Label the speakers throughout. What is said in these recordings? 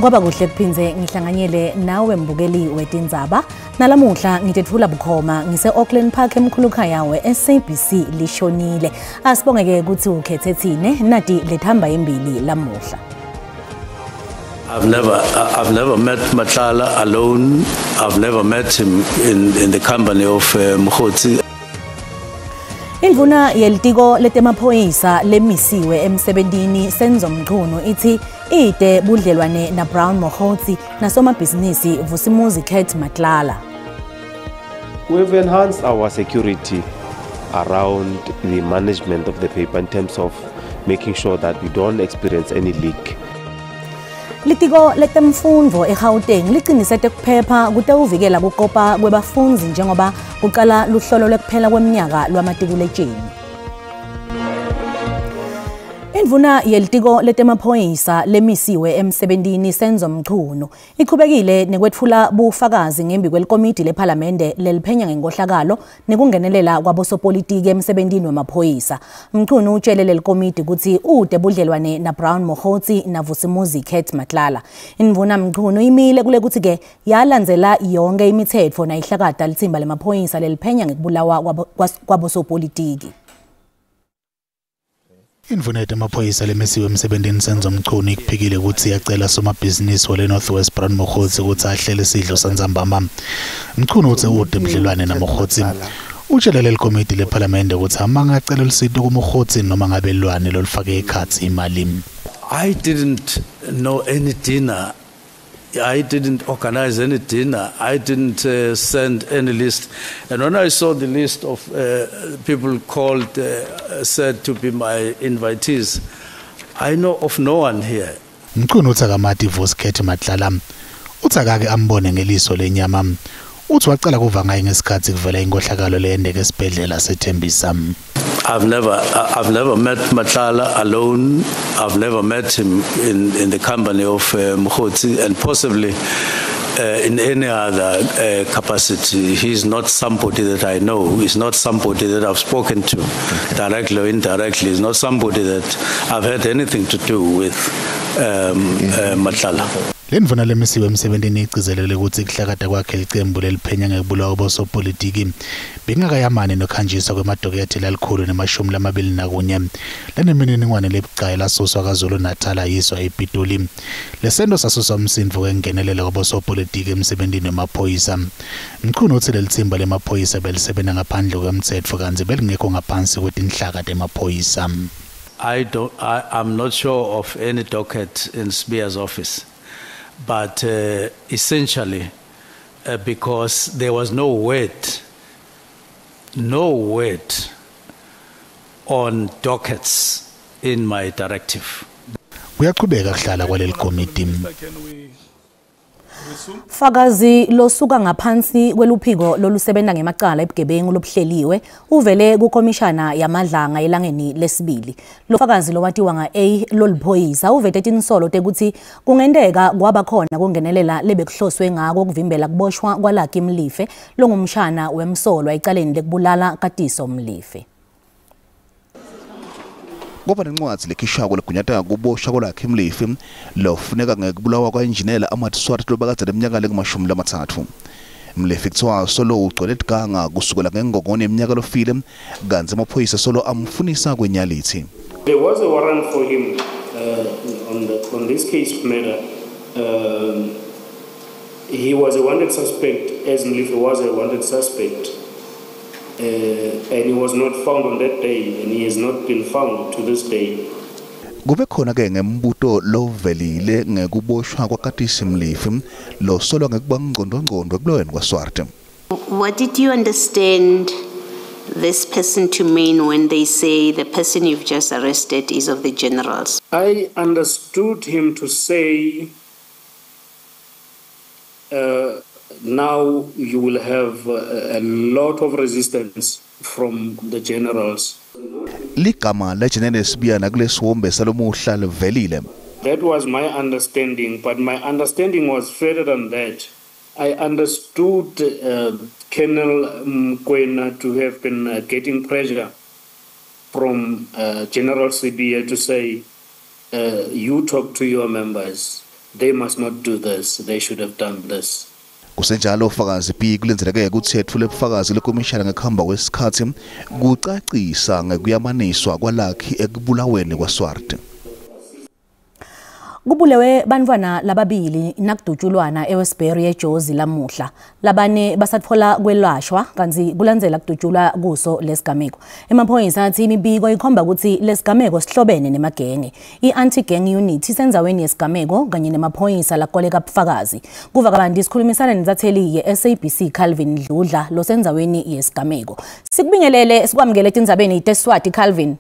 Speaker 1: Kwaba kuhle kuphindze ngihlanganyele nawe mbukeli wetindzaba. Nalamuhla ngitethula bukhoma ngise Auckland Park emkhulukhaya we SABC lishonile. Asibongeke ukuthi ukhethe thine nati lethamba embili lamuhla.
Speaker 2: I've never met Matlala alone. I've never met him in the company of Mkhotsi.
Speaker 1: Indvuna yelitiko letemaphoyisa lemisiwe emsebentini Senzo Mchunu ithi ide budlelwane na Brown Mkhotsi nasomabhizinisi Vusimuzi Kate Matlala.
Speaker 3: We've enhanced our security around the management of the paper in terms of making sure that we don't experience any leak.
Speaker 1: Litiko letemfundvo eGauteng liqinisete kuphepha kutewuvikela kukopa kwebafundzi njengoba kuqala luhlolo lekuphela kweminyaka lwamatikuletsheni. Indvuna yelitiko letemaphoyisa lemisiwe emsebentini Senzo Mchunu iqhubekile nekwetfula bufakazi ngembi kwelikomiti lephalamende leliphenya ngenkohlakalo nekungenelela kwabosopolitiki emsebentini wemaphoyisa. Mchunu utshele lelikomiti ukuthi ude budlelwane na Brown Mkhotsi na Vusimuzi Kate Matlala. Indvuna Mchunu imile kule kuthi ke yalandzela yonke imithetho nayihlakada litsimba lemaphoyisa leliphenya ngekubulawa kwabosopolitiki.
Speaker 4: Indvuna yemaphoyisa lemisiwe emsebentini Senzo Mchunu iphikile ukuthi yacela somabhizinisi wale Northwest Brown Mkhotsi ukuthi ahlele isidlo sandzambama. Mchunu uthi ude budlelwane na Mkhotsi. Utshele lelikomiti lephalamende ukuthi amangacela usizo kuMkhotsi noma ngabelwane lolifake ikhatsi imali.
Speaker 2: I didn't know any dinner. I didn't organize any dinner. I didn't send any list. And when I saw the list of people called, said to be my invitees, I know of no one here.
Speaker 4: Mchunu utsakamati Vusi Kate Matlala. Utsakake ambone ngeliso lenyama. Uthi wacela kuvanga ngesikhathi kuvela inkohlakalo leyendeke esibhedlela seThembisa.
Speaker 2: I've never met Matlala alone. I've never met him in the company of Mkhotsi and possibly in any other capacity. He's not somebody that I know. He's not somebody that I've spoken to directly or indirectly. He's not somebody that I've had anything to do with Matlala.
Speaker 4: Lendvuna lemisiwe emsebentini igcizelele ukuthi kuhlakada kwakhe licembu leliphenya ngekubulawa bosopolitiki bengakayamane nokhanjiswa kwemadokethi lalikhulu ne21 lanemininingwane lebucayi lasuswa KwaZulu Natal ayiswa ePitoli. Lesento sasuswa umsindvo wengenelela kwabosopolitiki emsebentini wemaphoyisa. Mchunu uthi lelitsimba lemaphoyisa belisebenza ngaphandle kwemtsetfo kanti belingekho ngaphansi kwetinhlaka temaphoyisa.
Speaker 2: I'm not sure of any docket in Spear's office. But essentially, because there was no word on dockets in my directive.
Speaker 4: Uyaqhubeka kuhlala kwaleli komiti.
Speaker 1: Fakazi losuka ngaphansi kweluphiko lolusebenza ngemacala ebugebengu lobuhleliwe uvele kukomishana yamadlanga elangeni lesibili. Lo fakazi lowatiwa nga-A loliphoyisa uvete insolo tekuthi kungendeka kwaba khona kungenelela lebekuhloswe ngako kuvimbela kuboshwa kwalakhe Mlife longumshana wemsolwa ecaleni lekubulala kaTiso Mlife.
Speaker 5: Ngoba nencwadzi lekhishako legunyata kuboshwa kwalakhe Mlife lofuneka ngekubulawa kwainjinela amaTswati lobakade leminyaka le-30. Mlife kuthiwa solo ugcwele iganga kusukela ngengongoni eminyaka lofile kanti amaphoyisa solo amfunisa kwenyalithi.
Speaker 6: There was a warrant for him on this case of murder. He was a wanted suspect, as Mlife was a wanted suspect. And he was not found on that day, and he has not been found to this day.
Speaker 5: Kube khona ke ngembuto lovelile ngekuboshwa kwaKatisi Mlife lo solo ngekuba ngqondongqondo kuloweni kwaSwarte.
Speaker 7: What did you understand this person to mean when they say the person you've just arrested is of the generals?
Speaker 6: I understood him to say now you will have a lot of resistance from the generals.
Speaker 5: Ligama leGeneral Sibiyana kulesiwombe salomuhla livelile.
Speaker 6: That was my understanding, but my understanding was further than that. I understood Colonel Mkwena to have been getting pressure from General Sibiya to say, you talk to your members. they must not do this, they should have done this.
Speaker 5: Kusenjalo ufakazi B kulenzeleke ukuthi ethule ubufakazi lekomishana ngekhamba kwesikhathi kucacisa ngekuyamaniswa kwalakhi ekubulaweni kwaSwart.
Speaker 1: Kubulewe bantwana lababili nakudutshulwana eWestbury eJozi lamuhla. Labane basatfola kwelashwa kanti kulandzela kudutshulwa kuso lesigameko. Emaphoyisa athi imibiko ikhomba ukuthi lesigameko sihlobene nemagenge. I-anti-gang unit isenzaweni yesigameko kanye nemaphoyisa lakoleka bufakazi. Kuva kabanti sikhulumisana nenzatheli ye-SABC Calvin Dludla losenzaweni yesigameko. Sikubingelele sikwamukele etindzabeni teSwati Calvin.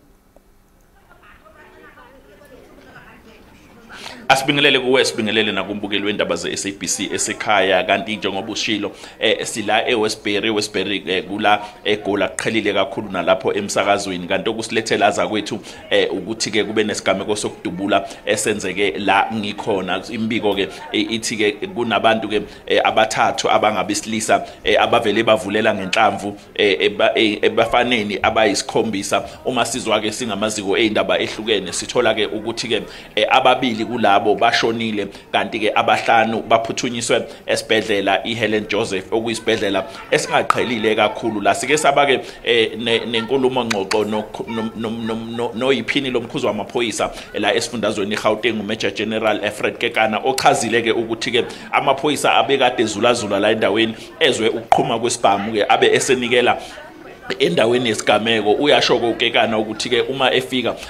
Speaker 8: Asibingelele kuwe sibingelele nakumbukeli wendaba ze-SABC esekhaya kanti njengoba ushilo sila eWestbury kula eGola qhelile kakhulu nalapho emsakazweni kanti okusilethela aza kwethu ukuthi ke kube nesigameko sokudubula esenzeke la ngikhona imbiko ke ithi ke kunabantu ke abathathu abangabesilisa abavele bavulela ngenhlamvu ebafaneni abayisikhombisa uma sizwa ke singamaziko eindaba ehlukene sithola ke ukuthi ke ababili kulabo bashonile kanti ke abahlanu baphuthunyiswe esibhedlela iHelen Joseph okuyisibhedlela esingaqhelile kakhulu la sike saba ke nenkulumo ngxoxo noyiphini lomkhuzi wamaphoyisa la esifundazweni eGauteng uMajor General Fred Kekana ochazile ke ukuthi ke amaphoyisa abekade zulazula la endaweni ezwe ukuqhuma kwesibhamu ke abe esenikela endaweni yesigameko uyashoko ukekana ukuthi ke uma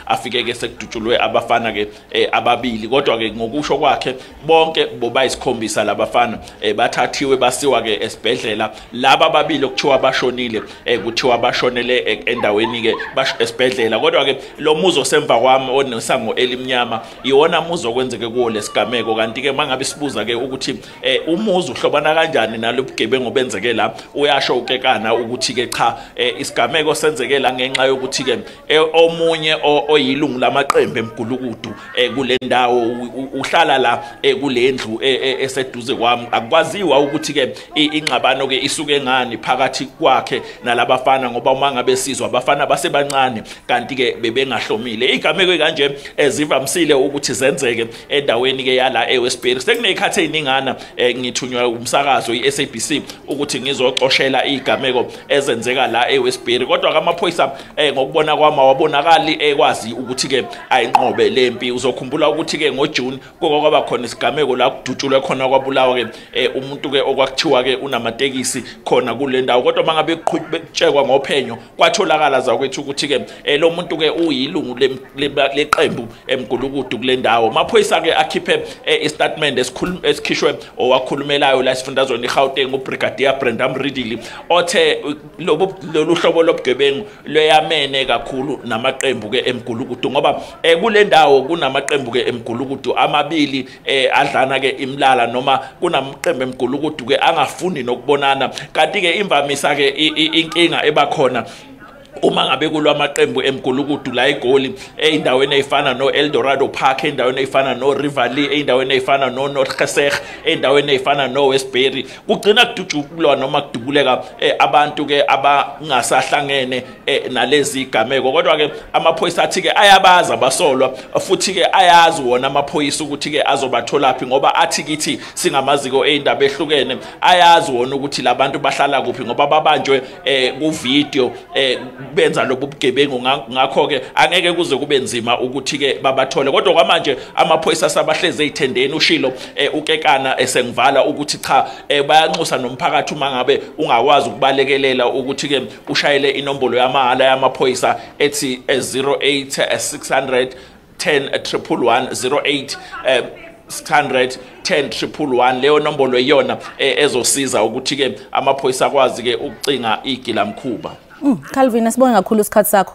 Speaker 8: afike ke sekudutshulwe abafana ke ababili kodwa ke ngokusho kwakhe bonke bobayisikhombisa labafana bathathiwe basiwa ke esibhedlela laba ababili okuthiwa bashonile kuthiwa bashonele endaweni ke esibhedlela kodwa ke lo muzo semva kwami onesango elimnyama iwona muzo okwenzeke kuwo lesigameko kanti ke mangabe sibuza ke ukuthi umuzo uhlobana kanjani nalobugebengu benzeke la uyasho ukekana ukuthi ke cha isigameko senzekela ngenxa yokuthi ke omunye oyilungu lamaqembu emgulukudu kule ndawo uhlala la kulendlu eseduze kwami akwaziwa ukuthi ke ingxabano ke isuke ngani phakathi kwakhe nalabafana ngoba uma ngabe sizwa abafana basebancane kanti ke bebengahlomile igameko kanje ezivamsile ukuthi zenzeke endaweni ke yala eWestbury sekunezikhathi eziningana ngithunywa umsakazo iSABC ukuthi ngizoxoshela igameko ezenzeka la eWestbury kodwa kamaphoyisa ngokubona kwami wabonakali ekwazi ukuthi ke ayinqobe lempi uzokhumbula ukuthi ke ngoJune kwaba khona isigameko la kudutshulwe khona kwabulawa ke umuntu ke okwakuthiwa ke unamatekisi khona kule ndawo kodwa mangabe bekutshekwa ngophenyo kwatholakala zakwethu ukuthi ke lo muntu ke uyilungu leqembu emgulukudu kule ndawo maphoyisa ke akhiphe istatement esikhishwe owakhulumelayo la esifundazweni eGauteng uBrigadier Brenda Mridili othe lolu hlobo lobugebengu leyamene kakhulu namaqembu ke emgulukudu ngoba kule ndawo kunamaqembu ke emgulukudu amabili adlana ke imlala noma kunamaqembu emgulukudu ke angafuni nokubonana kanti ke imvamisa ke inkinga ebakhona uma ngabe kulwamaqembu emgulukudu la eGoli eindaweni ezifana noEldorado Park eindaweni ezifana noRivali eindaweni ezifana noNorth Geseg eindaweni ezifana noWestbury kugcina kudutshulwa noma kudubuleka abantu ke abangasahlangene nalezi igameko kodwa ke amaphoyisa athi ke ayabaza basolwa futhi ke ayazi wona amaphoyisa ukuthi ke azobatholaphi ngoba athi kithi singamaziko eindaba ehlukene ayazi wona ukuthi labantu bahlala kuphi ngoba babanjwe ku video benza lobu bugebengu ngakho ke angeke kuze kube nzima ukuthi ke babathole kodwa kwamanje amaphoyisa sabahleze ezithendeni ushilo ukekana esengivala ukuthi cha bayanxusa nomphakathi uma ngabe ungakwazi ukubalekelela ukuthi ke ushayele inombolo yamahala yamaphoyisa ethi 08 600 10 111 08 600 10 leyo nombolo iyona ezosiza ukuthi ke amaphoyisa akwazi ke ukucinga igilamkhuba.
Speaker 1: Calvin asibonge kakhulu isikhathi sakho.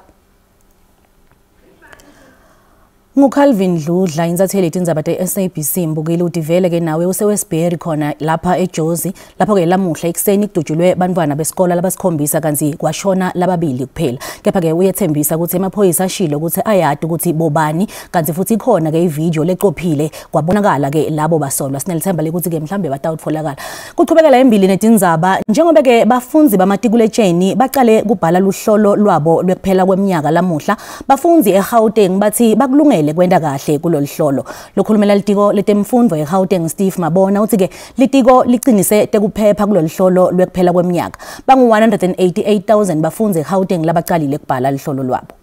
Speaker 1: NguCalvin Dludla inzatheli etindzaba teSABC mbukile udivele ke nawe useWestbury khona lapha eJozi lapho ke lamuhla ekseni kudutshulwe bantwana besikole labasikhombisa kanti kwashona lababili kuphela kepha ke uyethembisa ukuthi emaphoyisa ashilo ukuthi ayadi ukuthi bobani kanti futhi ikhona ke ivideo leqophile kwabonakala ke labo basolwa sinelithemba lekuthi ke mhlambe batawutfolakala kuqhubekela embili netindzaba njengoba ke bafunzi bamaTikuletsheni baqale kubhala luhlolo lwabo lwekuphela kweminyaka lamuhla bafunzi eGauteng bathi bakulungele baphumelele kwenda kahle kulolu hlolo. Lokhulumela litiko letemfundo eGauteng Steve Mabona uthi ke litiko liqinise tekuphepha kulolu hlolo lwekuphela kweminyaka. Bangu 188,000 bafundzi eGauteng labaqalile kubhala lihlolo lwabo.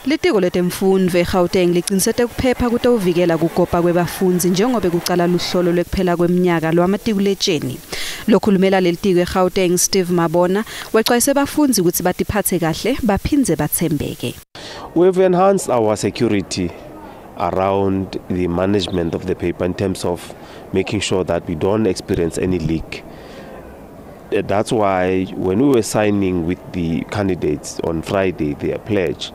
Speaker 9: Litiko letemfundo eGauteng liqinisete ukuphepha kutovikela kugopa kwebafundzi njengoba kucala luhlolo lwekuphela kweminyaka lwamatikuletsheni. Lokhulumela lelitiko eGauteng Steve Mabona wexwayise bafundzi ukuthi batiphathe kahle baphindze bathembeke.
Speaker 3: We've enhanced our security around the management of the paper in terms of making sure that we don't experience any leak. That's why when we were signing with the candidates on Friday their pledge,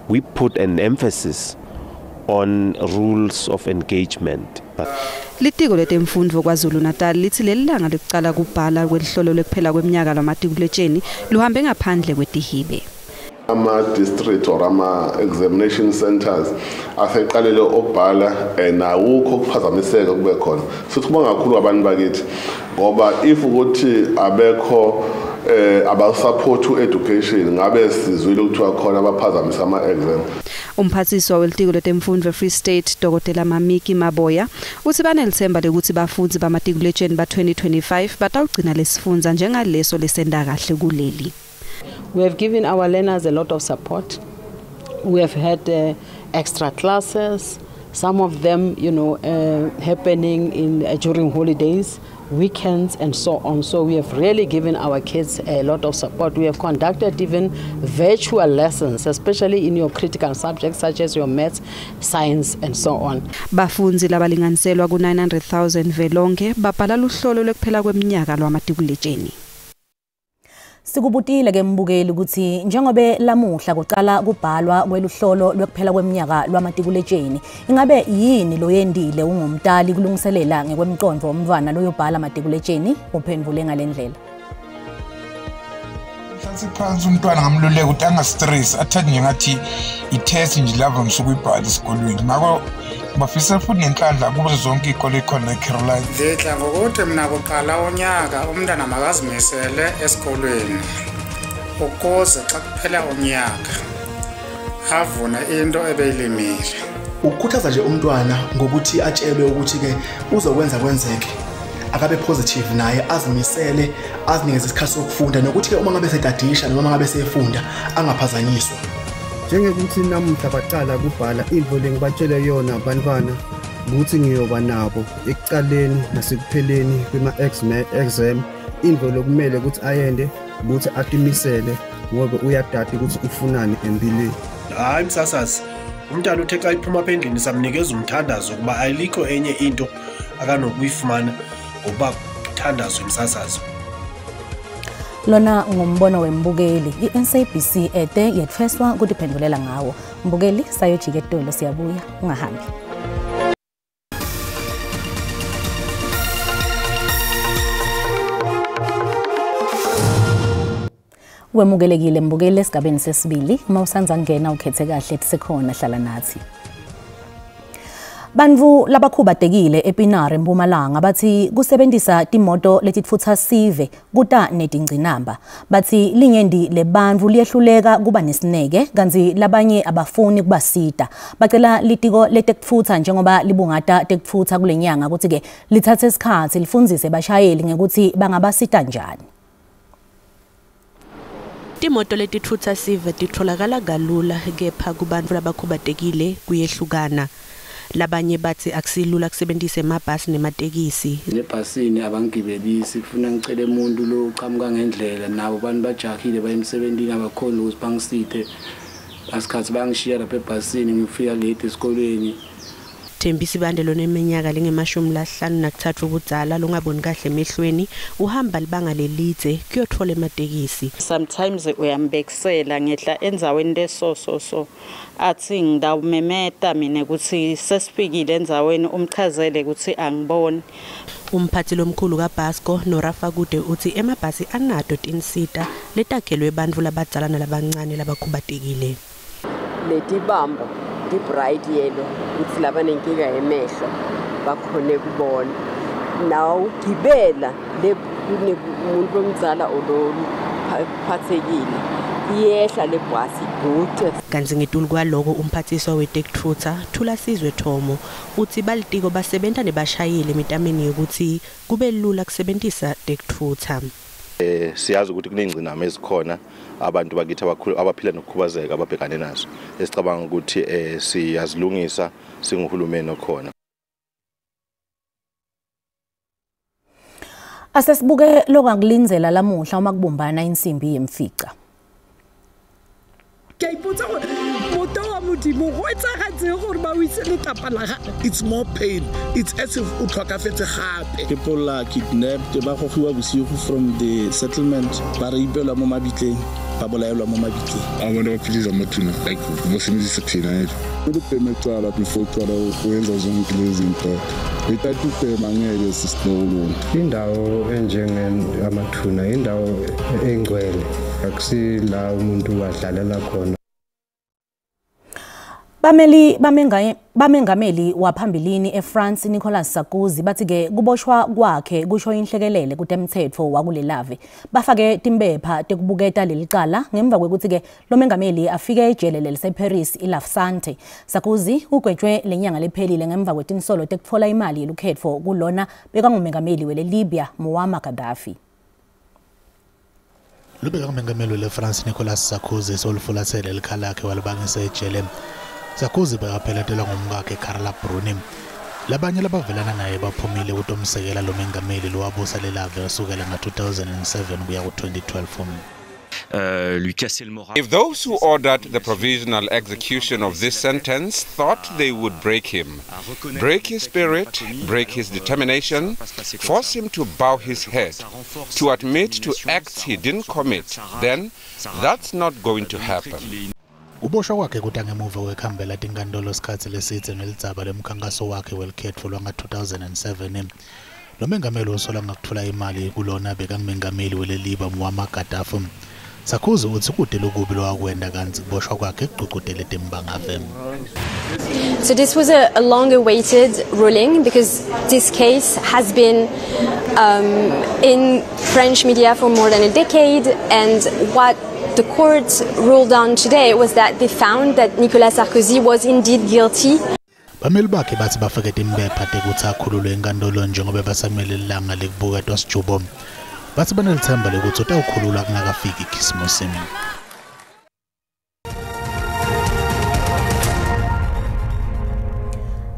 Speaker 3: we put an emphasis on rules of engagement.
Speaker 9: Litiko letemfundo KwaZulu-Natal lithi lelilanga lokucala kubhala kwelihlolo lekuphela kweminyaka lwamatikuletsheni luhambe ngaphandle kwetihibe.
Speaker 10: Ama-district or ama-examination centers aseqalele ukubhala nawukho ukuphazamiseka kube khona. Sithuma kakhulu abantu bakithi ngoba if ukuthi abekho about-support to education ngabe sizwile ukuthiwa khona abaphazamisa ama-exam.
Speaker 9: Umphathiswa welitiko letemfundo Free State Dr. Mamiki Maboya uthi banelithemba lokuthi bafundzi bamatikuletsheni ba-2025 batawugcina lesifundza njengaleso lesenda kahle kuleli.
Speaker 11: We have given our learners a lot of support. We have had extra classes, some of them, happening during holidays, weekends, and so on. So we have really given our kids a lot of support. We have conducted even virtual lessons, especially in your critical subjects such as your maths, science, and so on.
Speaker 9: Bafundzi labalinganiselwa ku 900,000 velonke babhala luhlolo lwekuphela kweminyaka lwamatikuletsheni.
Speaker 1: Sikubutile ke mbukeli ukuthi njengobe lamuhla kuqala kubhalwa kweluhlolo lwekuphela kweminyaka lwamatikuletsheni ingabe yini lo yendile ungumtali kulungiselela ngekwemicondvo umntwana loyobhala amatikuletsheni uphendvule ngalendlela.
Speaker 12: Mhlansi phansi umntwana ngamluleka ukuthi angastress athathe nje ngathi itest nje lava ngisuku ibhala esikolweni ngakho bafisa futhi nenhlanhla kuzo zonke izikole khona eCaroline.
Speaker 13: Ngidla ngokuthi mina kuqala unyaka umntana makazimisele esikolweni ukuze xa kuphela unyaka avuna into ebeyilimile.
Speaker 14: Ukukhuthaza nje umntwana ngokuthi atshelwe ukuthi ke uzokwenza kwenzeke akabe positive naye azimisele azinikeze isikhathi sokufunda nokuthi ke uma ngabe setadisha noma ngabe sefunda angaphazanyiswa.
Speaker 15: Njengekuthi namuhla baqala kubhala into lengibatshele yona abantwana ukuthi ngiyoba nabo ekuqaleni nasekupheleni kwema-exam into lokumele ukuthi ayende ukuthi atimisele ngoba uyadada ukuthi ufunani empilweni.
Speaker 16: Hayi msasazi umntana uthe xa iphuma apha endlini samnikeza umthandazo ukuba ayilikho enye into akanokuyifumana ngoba uthandazo umsasazi.
Speaker 1: Lona ngumbono wembukeli iSABC ede yetfeswa kutiphendulela ngawo. Mbukeli sayojika etolo siyabuya ungahambi. Wemukelekile mbukeli esigabeni sesibili mawusanza ngena ukhethe kahle sikhona hlala nathi. Bantu labakhubatekile ePinari eMpumalanga bathi kusebenzisa timoto letitfutsa sive kuta netingcinamba bathi lingendi lebantu liyehluleka kuba nesineke kanzi labanye abafuni kubasita bacela litiko letekutfutsa njengoba libungata tekutfutsa kulenyanga ukuthi ke lithathe isikhathi lifundzise bashayeli ngekuthi bangabasita njani.
Speaker 17: Timoto letitfutsa sive titholakala kalula kepha kubantu labakhubatekile kuyehlukana. Labanye bathi akusilula kusebenzisa emabhasi nematekisi.
Speaker 6: Nebhasini abangibelisi kufuna ngicela umuntu lo uqhamuka ngendlela nabo abantu bajahile bayemsebenzini abakhona ukuthi bangisithe asikhathi bangishiya lapha ebhasini ngifika late esikolweni.
Speaker 17: Thembisi bandelo neminyaka lenge-53 ubudzala longaboni kahle emehlweni uhamba libanga lelidze kuyothola ematekisi.
Speaker 18: Sometimes uyambekisela ngehla endzaweni leso athi ngidawumemeta mina ukuthi sesifikile endzaweni umchazele ukuthi angiboni.
Speaker 17: Umphathi lomkhulu kaBasco noRafa Kude uthi emabhasi anato tinsita letakhelwe bantfu labadzala nalabancane labakhubatekile.
Speaker 19: Letibambo di-bright yellow ukuthi laba nenkinga yemehlo bakhone kubona naw gibela le kumuntu omdzala olophathekile iyehla le bhasi good.
Speaker 17: Kanti ngetulu kwaloko umphathiswa weTekTrutha Thulasizwe Thomo uthi balitiko basebenta nebashayeli emitameni yokuthi kube lula kusebenzisa TekTrutha.
Speaker 20: Siyazi ukuthi kunengcinama ezikhona abantu bakithi abaphila nokukhubazeka ababhekane nazo. Esicabanga ukuthi siyazilungisa singuhulumeni okhona.
Speaker 1: Asesibuke lokwakulinzela lamuhla uma kubumbana insimbi yemfica.
Speaker 21: It's more pain. It's as if people are kidnapped from the settlement.
Speaker 22: Indawo enjengamathuna indawo engcwele akusila umuntu wadlalela khona.
Speaker 1: Bamengameli waphambilini eFrance Nicolas Sarkozy bathi ke kuboshwa kwakhe kusho inhlekelele kutemthetho wakulelave bafake timbepha tekubuketa lelicala ngemva kwekuthi ke lo mengameli afike ejele leliseParis iLafsante. Sarkozy ugwetshwe lenyanga lephelile ngemva kwetinsolo tekutfola imali yelukhetfo kulona bekangumengameli weleLibya Muammar Gaddafi.
Speaker 4: Lubeka umengameli weFrance Nicolas Sarkozy solufulathele elikhala lakhe walibangisa ejele. Sarkozy bekaphelethelwa ngumkakhe Carla Bruni. Labanye labavelana naye baphumile utomsekela lo mengameli lowabusa lelave kusukela nga-2007 kuya ku-2012.
Speaker 23: If those who ordered the provisional execution of this sentence thought they would break him, break his spirit, break his determination, force him to bow his head, to admit to acts he didn't commit, then that's not going to happen.
Speaker 4: Uboshwa kwakhe kutangemuva wekhambela tinkantolo sikhathi lesithe ngelidzaba lemkhankaso wakhe welukhetfo lwanga-2007. Lo mengameli usola ngakuthola imali kulona bekangumengameli welelibya Muammar Gaddafi. Sarkozy uthi kude lokubi lowakwenda kanti kuboshwa kwakhe kuququdele timbangave.
Speaker 24: So this was a long-awaited ruling because this case has been in French media for more than a decade, and what the court ruled on today was that they found that Nicolas Sarkozy was indeed guilty.
Speaker 4: Bameli bakhe bathi bafake timbepha tekuthi akhululwe enkantolo njengoba basamele ilanga lekubuketwa sijubo. Bathi banelithemba lokuthi utawukhululwa kungakafiki ikhisimusini.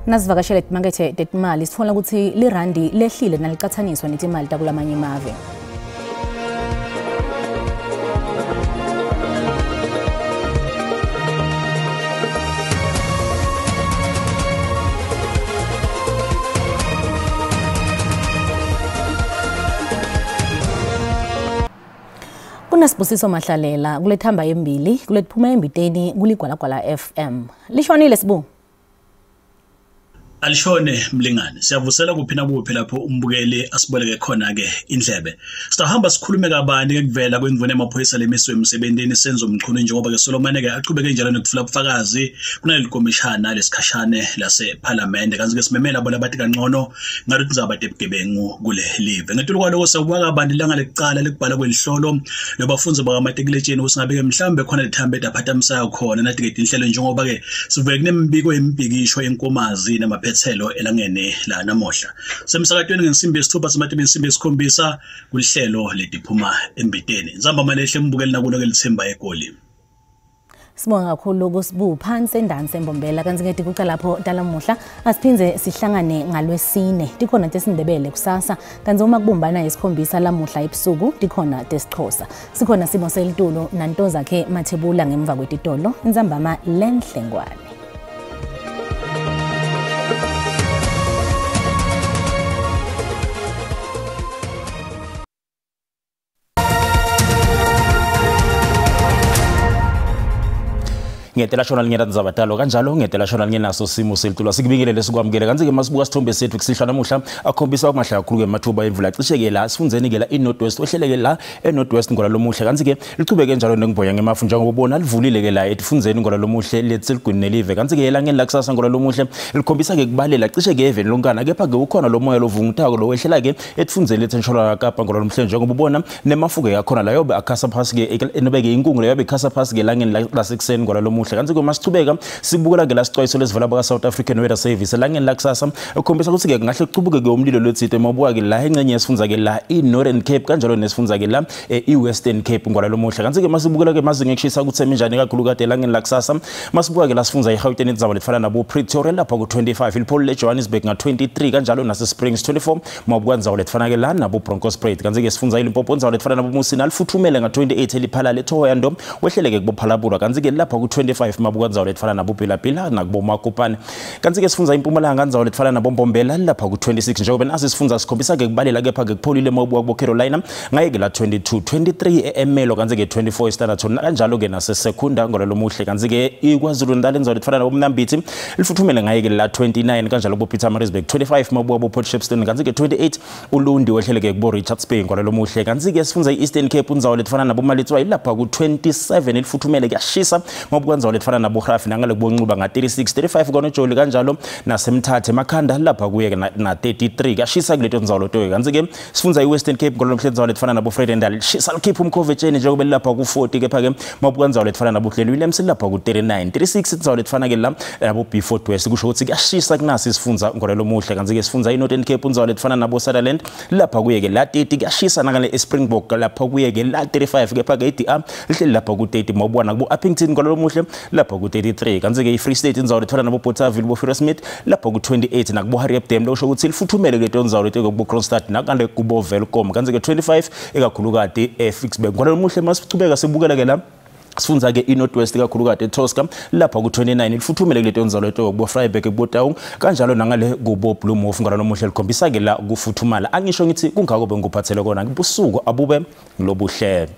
Speaker 1: Nasivakashele timakethe tetimali sifuna ukuthi lirandi lehlile nalicathaniswa netimali takulamanye amave. Kunasibusiso Mahlalela kulethamba embili kulethuma embiteni kuligwalagwala FM. Lishonile sibu.
Speaker 25: Alishone Mlingane siyavusela kuphina kuphi lapho umbukeli asiboleke khona ke indlebe sitahamba sikhulume kabani ke kuvela kwemvume emaphoyisa lemiswe emsebenzini senzo umchunu njengoba ke Solomon ke aqhubeke njalo nokufuna ubufakazi kunale komishana lesikhashane lase parliament kanti ke simemela bona bathi kangcono ngathi kuzaba debugebengu kule live ngetulu kwaloko sakuba kabani langa lekuqala lekubhala kwelihlolo lobafunzi bakamatekiletsheni usingabe ke mhlambe khona lethambe edaphathamisa khona nathi ke inhlelo njengoba ke sivuke kunembiko yembikisho enkomazi nama ethelo elangene la namohla semsakatweni ngensimbi yesithupha sematebeni insimbi yesikhombisa kulihlelo lediphuma embiteni nzamba malehle embukeli nakulo ke lithemba egoli
Speaker 1: Sibonga kakhulu kusibu phansi endani sembombela kanti ngeti kuca lapho dalamuhla asiphinze sihlangane ngalwesine tikhona tesindebele kusasa kanti uma kubumbana isikhombisa lamuhla ebusuku tikhona tesixhosa sikhona simo selitulo nantoza ke Mathebula ngemva kwetitolo inzambama lenhlengwane.
Speaker 2: ngedela shona ngena nzabatalo kanjalo ngedela shona ngenaso simo selitulwa sikubingelele sikwamukele kanzi ke masibuka sithombe sethu kusihlwa namuhla akhombisa ukumahlaya kakhulu ke mathuba emvula cisheke la sifunzeni ke la iNorthwest ohleleke la eNorthwest ngola lomuhle kanzi ke lichubeke njalo nengibhoya ngemafu njengoba ubona livulile ke la etifunzeni ngola lomuhle letsilgwini nelive kanzi ke la ngeni la kusasa ngola lomuhle likhombisa ke kubalela cisheke even lonkana kepha ke ukhona lo moya lovungutako lo wehlela ke etifunzeni lethentshola Kapa ngola lomuhle njengoba ubona nemafuke yakhona la yobe akhasa phasi ke enobeke inkungu yobe ikhasa phasi ke la ngeni lasekuseni ngola lomuhle kanzi ke masichubeka sibukela ke la sixwayiso lesivala baka South African Weather Service la ngeni la kusasa ukhombisa ukuthi ke ngahle kuchubuke ke umlilo lwetsite mabuka ke la engcenye yesifundza ke la iNorthern Cape kanjalo nesifundza ke la iWestern Cape ngola lomuhle kanzi ke masibukela ke mazinga ekushisa kutheme njani kakhulu kade la ngeni la kusasa masibuka ke la sifundza iGauteng izaba lefana nabo Pretoria lapha ku 25 ilipolo leJohannesburg nga 23 kanjalo nase Springs 24 mabuka nzawo lefana ke la nabo Bronkhorstspruit kanzi ke sifundza iLimpopo nzawo lefana nabo Musina lifuthumele nga 28 eliphala leThohoyandom wehleleke kubophalabula kanzi ke lapha ku 25 mabuka nzawo lefana nabo Pilapila nakubo Makopane kanzi ke sifundza iMpumalanga nzawo lefana nabo Mbombela lapha ku 26 njengoba nasi sifundza sikhombisa ke kubalela kepha ke kupholile mabuka kubo Carolina ngaye ke la 22 23 eMelo kanzi ke 24 eStandard kanjalo ke nase Secunda ngola lomuhle kanzi ke iKwaZulu Natal nzawo lefana nabo Mnambithi lifuthumele ngaye ke la 29 kanjalo kubo Pietermaritzburg 25 mabuka kubo Port Shepstone kanzi ke 28 uLundi wehleleke kubo Richards Bay ngola lomuhle kanzi ke sifundza iEastern Cape nzawo lefana nabo Malitswa lapha ku 27 lifuthumele kuyashisa mabuka nzawo lefana nabo Grafi nangale kubo Ncuba nga 36 35 kona Joli kanjalo nasemthathe Makhanda lapha kuye na 33 kashisa kuleto nzawo lotoyo kanzi ke sifundza iWestern Cape ngola lomuhle nzawo lefana nabo Fredendal shisa likhipha umkhovetsheni njengoba lapha ku 40 kepha ke mabuka nzawo lefana nabo Hlelo Williams lapha ku 39 36 nzawo lefana ke la nabo B4 West kusho ukuthi kuyashisa kunasi sifundza ngola lomuhle kanzi ke sifundza iNorthern Cape nzawo lefana nabo Sutherland lapha kuye ke la 30 kuyashisa nangale eSpringbok lapha kuye ke la 35 kepha ke iDR lihleli lapha ku 30 mawubona kubo Uppington ngola lomuhle lapha ku 33 kanzi ke iFree State nzawo lefana nabo Bothaville bo Ferris Smith lapha ku 28 nakubo Harriet Dam lo sho ukuthi lifuthumele leto nzawo leto kubo Kronstadt nakande kubo Welcome kanzi ke 25 ekakhulu kade eFixburg ngola lomuhle masichubeka sibukela ke la sifundza ke iNorthwest kakhulu kade eTosca lapha ku 29 lifuthumele leto nzawo leto kubo Vryburg kubo Taung kanjalo nangale kubo Bloemhof ngola lomuhle likhombisa ke la ukufuthumala angisho ngithi kungako bengikuphathele kona ngibusuku abube lobuhle